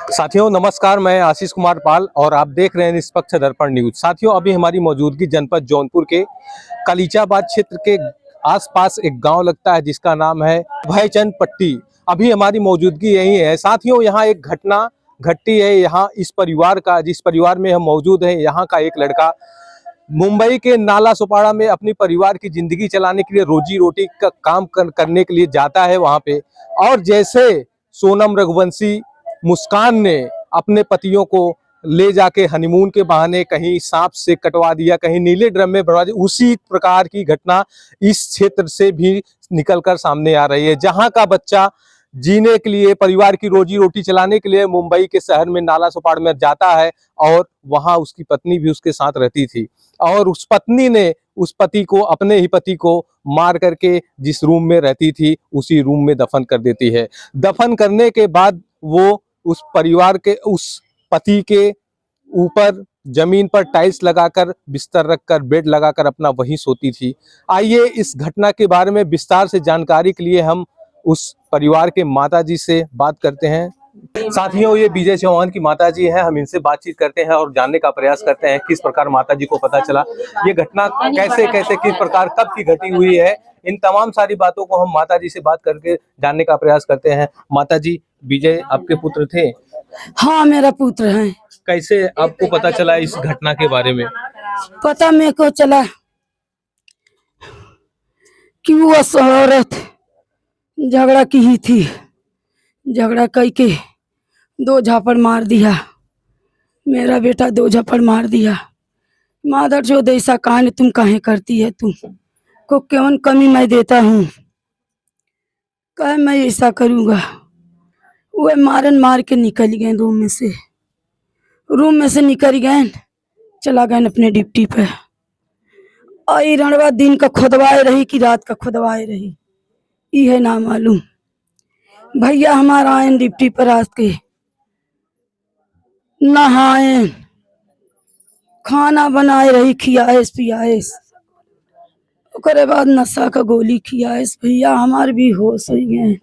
साथियों नमस्कार, मैं आशीष कुमार पाल और आप देख रहे हैं निष्पक्ष दर्पण न्यूज। साथियों अभी हमारी मौजूदगी जनपद जौनपुर के कलीचाबाद क्षेत्र के आसपास एक गांव लगता है जिसका नाम है भयचंद पट्टी। अभी हमारी मौजूदगी यही है। साथियों यहाँ एक घटना घटी है। यहाँ इस परिवार का, जिस परिवार में हम मौजूद हैं, यहाँ का एक लड़का मुंबई के नाला सोपारा में अपने परिवार की जिंदगी चलाने के लिए, रोजी रोटी का काम करने के लिए जाता है वहां पे। और जैसे सोनम रघुवंशी मुस्कान ने अपने पतियों को ले जाके हनीमून के बहाने कहीं सांप से कटवा दिया, कहीं नीले ड्रम में भरवा दिया, उसी प्रकार की घटना इस क्षेत्र से भी निकलकर सामने आ रही है। जहां का बच्चा जीने के लिए, परिवार की रोजी रोटी चलाने के लिए मुंबई के शहर में नाला सोपारा में जाता है और वहां उसकी पत्नी भी उसके साथ रहती थी। और उस पत्नी ने उस पति को, अपने ही पति को मार करके जिस रूम में रहती थी उसी रूम में दफन कर देती है। दफन करने के बाद वो उस परिवार के, उस पति के ऊपर जमीन पर टाइल्स लगाकर, बिस्तर रखकर, बेड लगाकर अपना वहीं सोती थी। आइए इस घटना के बारे में विस्तार से जानकारी के लिए हम उस परिवार के माताजी से बात करते हैं। साथियों ये विजय चौहान की माताजी हैं। हम इनसे बातचीत करते हैं और जानने का प्रयास करते हैं किस प्रकार माताजी को पता चला, ये घटना कैसे कैसे किस प्रकार कब की घटी हुई है। इन तमाम सारी बातों को हम माताजी से बात करके जानने का प्रयास करते हैं। माताजी, विजय आपके पुत्र थे? हाँ, मेरा पुत्र है। कैसे आपको पता चला इस घटना के बारे में? पता मेरे को चला कि वो औरत झगड़ा की ही थी। झगड़ा करके 2 झापड़ मार दिया। मेरा बेटा 2 झापड़ मार दिया। मादर जो ऐसा कान तुम काहे करती है, तुम को कौन कमी मैं देता हूँ, कहे मैं ऐसा करूँगा। वो मारन मार के निकल गए रूम में से निकल गए, चला गए अपने ड्यूटी पे। आई रणवा दिन का खुदवाए रही कि रात का खुदवाए रही, ये ना मालूम। भैया हमारा आयन ड्यूटी पर आज के नहाए, खाना बनाए रही, खियाएस पियाएस, ओकरे बाद नशा का गोली खियाएस। भैया हमारे भी होश हो गए।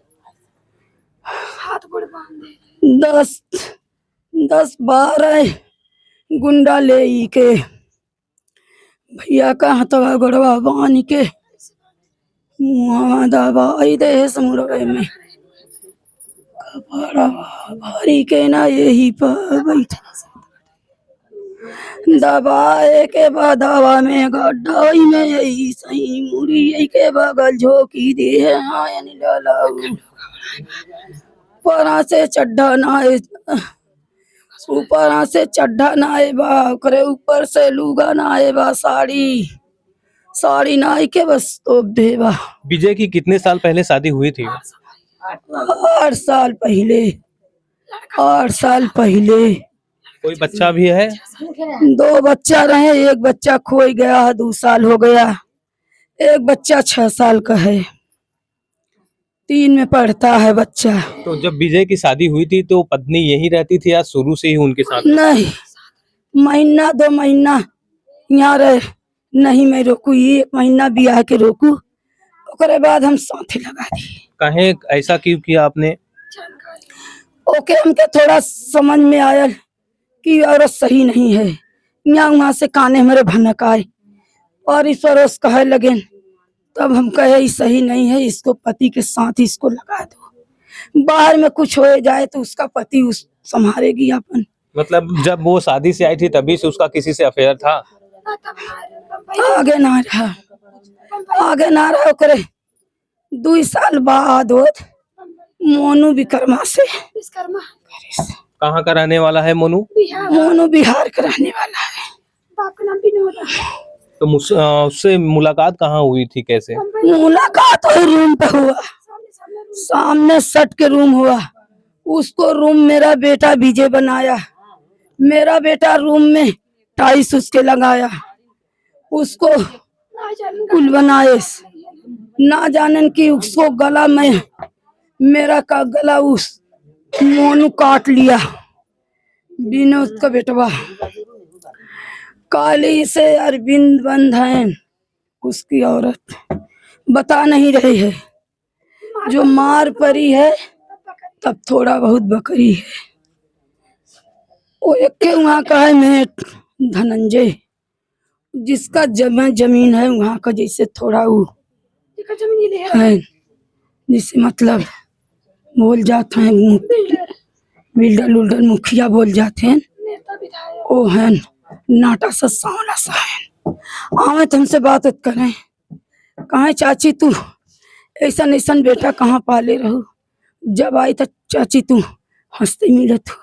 10-12 गुंडा ले के भैया का हथवा गोड़वा बांध के मुँह दबाई दे समुरवे में, कपड़ा भारी के ना यही पर बैठ दबाए के बाद दवा में गड्ढाई में यही सही मुड़ी के बगल झोंकी दी है। ऊपर से चढ़ा ना, ऊपर से चढ़ा ना बा, करे ऊपर से लूगा ना बा, साड़ी ना के बस तो बेबा। विजय की कितने साल पहले शादी हुई थी? 8 साल पहले। 8 साल पहले। कोई बच्चा भी है? 2 बच्चा रहे, एक बच्चा खोई गया, 2 साल हो गया। एक बच्चा 6 साल का है, 3 में पढ़ता है बच्चा। तो जब विजय की शादी हुई थी तो पत्नी यही रहती थी या शुरू से ही उनके साथ? नहीं, महीना 2 महीना यहाँ रहे, नहीं मैं रोकू, 1 महीना ब्याह के रोकू, ओकरे बाद हम साथे लगा दी। कहे ऐसा क्यों किया आपने? ओके हमके थोड़ा समझ में आया कि औरत सही नहीं है। यहाँ वहाँ से काने हमारे भनक आए और इस परोस कहे लगे, तब हम कहे सही नहीं है, इसको पति के साथ ही इसको लगा दो। बाहर में कुछ हो जाए तो उसका पति उस संभालेगी अपन। मतलब जब वो शादी से आई थी तभी से उसका किसी से अफेयर था? आगे ना रहा करे। 2 साल बाद मोनू विक्रमा से। कहाँ का रहने वाला है मोनू? मोनू बिहार का रहने वाला है। बाप का नाम विनोद है। तो उससे मुलाकात कहाँ हुई थी, कैसे? मुलाकात रूम पे हुआ, सामने सट के रूम हुआ। उसको रूम मेरा बेटा विजय बनाया। मेरा बेटा रूम में टाइल्स उसके लगाया, उसको कुल बनाए। ना जानन कि उसको गला में, मेरा का गला उस मोनू काट लिया। विनोद का बेटवा काली से अरविंद बंद है, उसकी औरत बता नहीं रही है। जो मार पड़ी है तब थोड़ा बहुत बकरी है। वो एक के वहाँ का है मेट धनंजय, जिसका जमीन है वहाँ का, जैसे थोड़ा वो है, जिससे मतलब बोल जाते हैं बिल्डर उल्डर मुखिया बोल जाते हैं, वो है नाटा सा सांवला सा है। आवे तो हमसे बात करें, कहाँ चाची तू ऐसा ऐसा बेटा कहाँ पाले रहो। जब आई तो चाची तू हंसते मिलत हो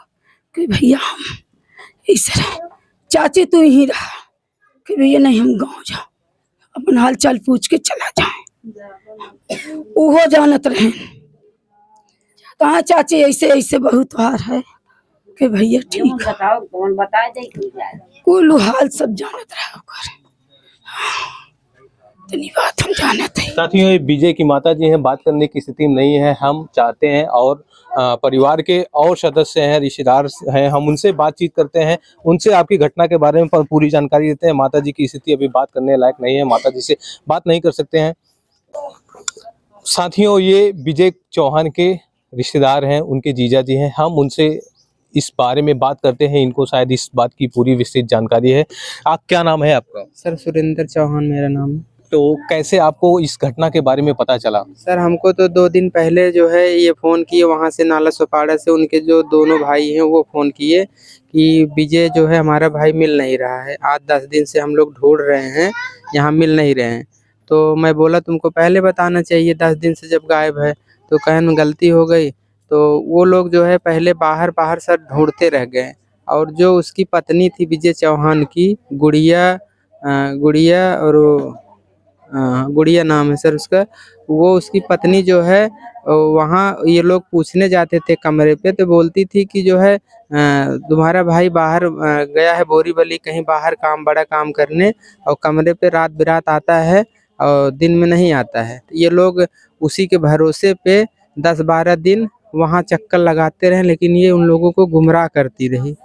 कि भैया हम ऐसा रहे। चाची तू ही रहा कि भैया नहीं हम गाँव जाओ, अपन हाल चाल पूछ के चला जाए। वो जानत रहे कहाँ चाची ऐसे ऐसे बहुत हार है कि भैया ठीक है, कौन बताए दे कुल हाल सब जानत रहा ओकर। इतनी बात हम जानते हैं। साथियों, ये विजय की माता जी हैं, बात करने की स्थिति में नहीं है। हम चाहते हैं और परिवार के और सदस्य हैं, रिश्तेदार हैं, हम उनसे बातचीत करते हैं, उनसे आपकी घटना के बारे में पूरी जानकारी देते हैं। माता जी की स्थिति अभी बात करने लायक नहीं है, माता जी से बात नहीं कर सकते हैं। साथियों, ये विजय चौहान के रिश्तेदार हैं, उनके जीजा जी हैं। हम उनसे इस बारे में बात करते हैं, इनको शायद इस बात की पूरी विस्तृत जानकारी है। आप क्या नाम है आपका? सर सुरेंद्र चौहान मेरा नाम है। तो कैसे आपको इस घटना के बारे में पता चला? सर हमको तो 2 दिन पहले जो है ये फ़ोन किए, वहाँ से नाला सोपाड़ा से उनके जो दोनों भाई हैं वो फ़ोन किए कि विजय जो है हमारा भाई मिल नहीं रहा है, 8-10 दिन से हम लोग ढूंढ रहे हैं, यहाँ मिल नहीं रहे हैं। तो मैं बोला तुमको पहले बताना चाहिए, 10 दिन से जब गायब है। तो कहन गलती हो गई। तो वो लोग जो है पहले बाहर बाहर सर ढूंढते रह गए। और जो उसकी पत्नी थी विजय चौहान की, गुड़िया और गुड़िया नाम है सर उसका, वो उसकी पत्नी जो है वहाँ ये लोग पूछने जाते थे कमरे पे, तो बोलती थी कि जो है तुम्हारा भाई बाहर गया है बोरीवली कहीं बाहर काम, बड़ा काम करने, और कमरे पे रात बिरात आता है और दिन में नहीं आता है। तो ये लोग उसी के भरोसे पे 10-12 दिन वहाँ चक्कर लगाते रहे, लेकिन ये उन लोगों को गुमराह करती रही।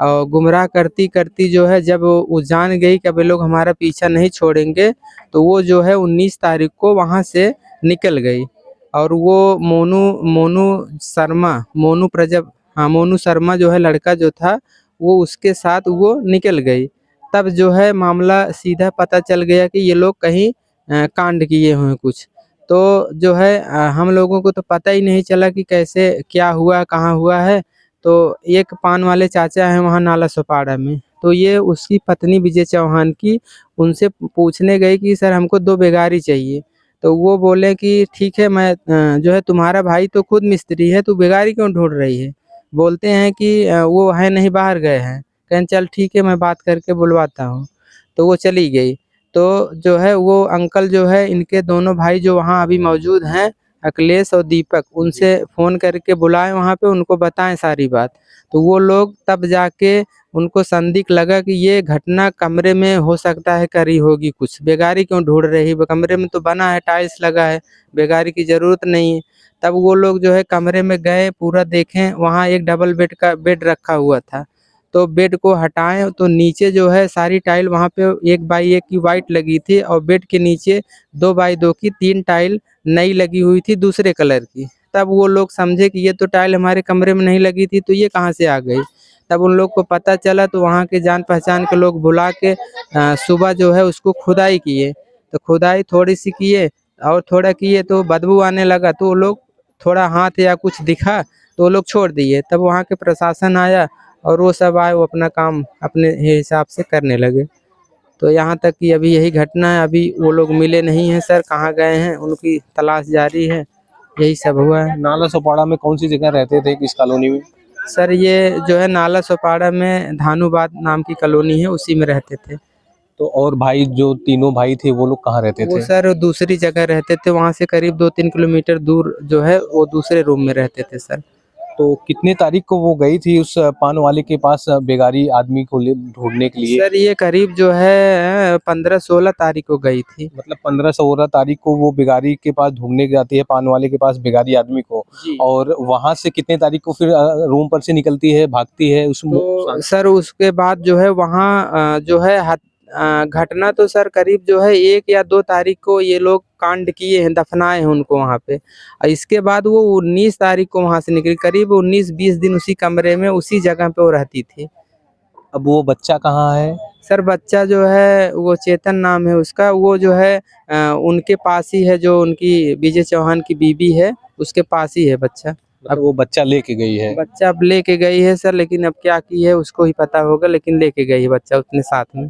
और गुमराह करती करती जो है जब वो जान गई कि अब ये लोग हमारा पीछा नहीं छोड़ेंगे, तो वो जो है 19 तारीख को वहाँ से निकल गई। और वो मोनू शर्मा जो है लड़का जो था, वो उसके साथ वो निकल गई। तब जो है मामला सीधा पता चल गया कि ये लोग कहीं कांड किए हुए कुछ। तो जो है हम लोगों को तो पता ही नहीं चला कि कैसे क्या हुआ, कहाँ हुआ है। तो एक पान वाले चाचा हैं वहाँ नाला सोपाड़ा में, तो ये उसकी पत्नी विजय चौहान की उनसे पूछने गए कि सर हमको 2 बेगारी चाहिए। तो वो बोले कि ठीक है, मैं जो है तुम्हारा भाई तो खुद मिस्त्री है, तू बेगारी क्यों ढूंढ रही है? बोलते हैं कि वो है नहीं, बाहर गए हैं। कहें चल ठीक है, मैं बात करके बुलवाता हूँ। तो वो चली गई। तो जो है वो अंकल जो है इनके दोनों भाई जो वहाँ अभी मौजूद हैं, अखिलेश और दीपक, उनसे फ़ोन करके बुलाएं वहाँ पे, उनको बताएं सारी बात। तो वो लोग तब जाके उनको संदिग्ध लगा कि ये घटना कमरे में हो सकता है करी होगी कुछ, बेगारी क्यों ढूंढ रही, कमरे में तो बना है, टाइल्स लगा है, बेगारी की ज़रूरत नहीं है। तब वो लोग जो है कमरे में गए, पूरा देखें, वहाँ एक डबल बेड का बेड रखा हुआ था। तो बेड को हटाएं तो नीचे जो है सारी टाइल वहाँ पे 1x1 की वाइट लगी थी, और बेड के नीचे 2x2 की 3 टाइल नई लगी हुई थी दूसरे कलर की। तब वो लोग समझे कि ये तो टाइल हमारे कमरे में नहीं लगी थी, तो ये कहाँ से आ गई। तब उन लोग को पता चला, तो वहाँ के जान पहचान के लोग बुला के सुबह जो है उसको खुदाई किए। तो खुदाई थोड़ी सी किए और थोड़ा किए तो बदबू आने लगा, तो वो लोग थोड़ा हाथ या कुछ दिखा तो वो लोग छोड़ दिए। तब वहाँ के प्रशासन आया और वो सब आए, वो अपना काम अपने हिसाब से करने लगे। तो यहाँ तक कि अभी यही घटना है, अभी वो लोग मिले नहीं हैं सर, कहाँ गए हैं उनकी तलाश जारी है, यही सब हुआ है। नाला सोपाड़ा में कौन सी जगह रहते थे, किस कॉलोनी में? सर ये जो है नाला सोपाड़ा में धानुबाद नाम की कॉलोनी है, उसी में रहते थे। तो और भाई जो तीनों भाई थे वो लोग कहाँ रहते वो थे? सर दूसरी जगह रहते थे, वहाँ से करीब 2-3 किलोमीटर दूर जो है वो दूसरे रूम में रहते थे सर। तो कितने तारीख को वो गई थी उस पान वाले के पास बेगारी आदमी को ढूंढने के लिए? सर ये करीब जो है 15-16 तारीख को गई थी। मतलब 15-16 तारीख को वो बेगारी के पास ढूंढने जाती है, पान वाले के पास बेगारी आदमी को। जी। और वहां से कितने तारीख को फिर रूम पर से निकलती है, भागती है उस तो सर उसके बाद जो है वहाँ जो है घटना तो सर करीब जो है 1 या 2 तारीख को ये लोग कांड किए हैं, दफनाए हैं उनको वहाँ पे। और इसके बाद वो 19 तारीख को वहाँ से निकली, करीब 19-20 दिन उसी कमरे में उसी जगह पे वो रहती थी। अब वो बच्चा कहाँ है? सर बच्चा जो है वो चेतन नाम है उसका, वो जो है उनके पास ही है, जो उनकी विजय चौहान की बीबी है उसके पास ही है बच्चा। अब वो बच्चा लेके गई है। बच्चा अब लेके गई है सर, लेकिन अब क्या की है उसको ही पता होगा, लेकिन लेके गई है बच्चा अपने साथ में।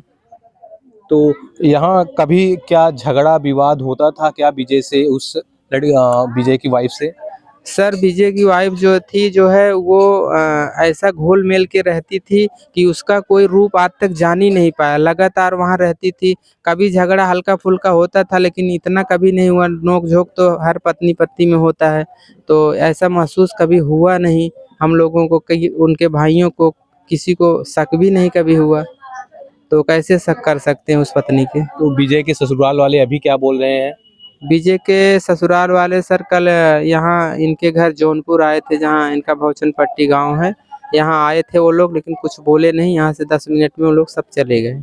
तो यहाँ कभी क्या झगड़ा विवाद होता था क्या विजय से, उस विजय की वाइफ से? सर विजय की वाइफ जो थी जो है वो ऐसा घोल मेल के रहती थी कि उसका कोई रूप आज तक जान ही नहीं पाया, लगातार वहाँ रहती थी। कभी झगड़ा हल्का फुल्का होता था लेकिन इतना कभी नहीं हुआ, नोक झोंक तो हर पत्नी पत्नी में होता है, तो ऐसा महसूस कभी हुआ नहीं हम लोगों को, कई उनके भाइयों को किसी को शक भी नहीं कभी हुआ, तो कैसे शक कर सकते हैं उस पत्नी के। तो विजय के ससुराल वाले अभी क्या बोल रहे हैं? विजय के ससुराल वाले सर कल यहाँ इनके घर जौनपुर आए थे, जहाँ इनका भौचन पट्टी गांव है, यहाँ आए थे वो लोग, लेकिन कुछ बोले नहीं। यहाँ से 10 मिनट में वो लोग सब चले गए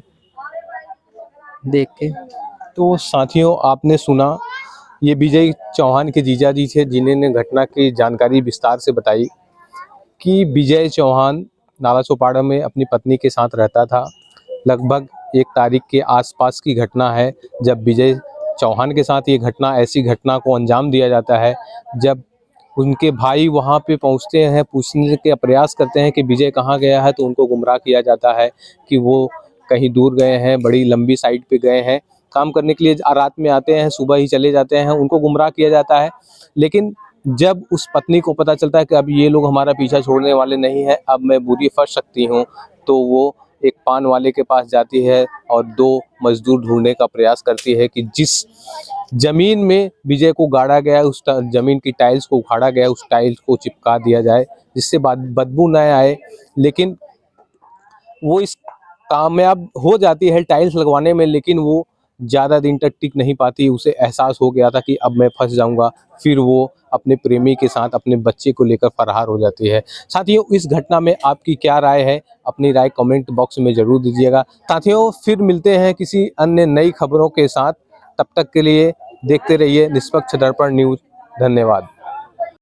देख के। तो साथियों, आपने सुना, ये विजय चौहान के जीजा जी थे जिन्होंने घटना की जानकारी विस्तार से बताई कि विजय चौहान नालासोपारा में अपनी पत्नी के साथ रहता था। लगभग 1 तारीख के आसपास की घटना है जब विजय चौहान के साथ ये घटना, ऐसी घटना को अंजाम दिया जाता है। जब उनके भाई वहाँ पे पहुँचते हैं, पूछने के प्रयास करते हैं कि विजय कहाँ गया है, तो उनको गुमराह किया जाता है कि वो कहीं दूर गए हैं, बड़ी लंबी साइड पे गए हैं, काम करने के लिए रात में आते हैं, सुबह ही चले जाते हैं, उनको गुमराह किया जाता है। लेकिन जब उस पत्नी को पता चलता है कि अब ये लोग हमारा पीछा छोड़ने वाले नहीं हैं, अब मैं बुरी फंस सकती हूँ, तो वो एक पान वाले के पास जाती है और 2 मजदूर ढूंढने का प्रयास करती है कि जिस जमीन में विजय को गाड़ा गया है, उस जमीन की टाइल्स को उखाड़ा गया है, उस टाइल्स को चिपका दिया जाए जिससे बदबू न आए। लेकिन वो इस कामयाब हो जाती है टाइल्स लगवाने में, लेकिन वो ज़्यादा दिन तक टिक नहीं पाती। उसे एहसास हो गया था कि अब मैं फंस जाऊंगा। फिर वो अपने प्रेमी के साथ अपने बच्चे को लेकर फरार हो जाती है। साथियों, इस घटना में आपकी क्या राय है? अपनी राय कमेंट बॉक्स में ज़रूर दीजिएगा। साथियों, फिर मिलते हैं किसी अन्य नई खबरों के साथ। तब तक के लिए देखते रहिए निष्पक्ष दर्पण न्यूज़। धन्यवाद।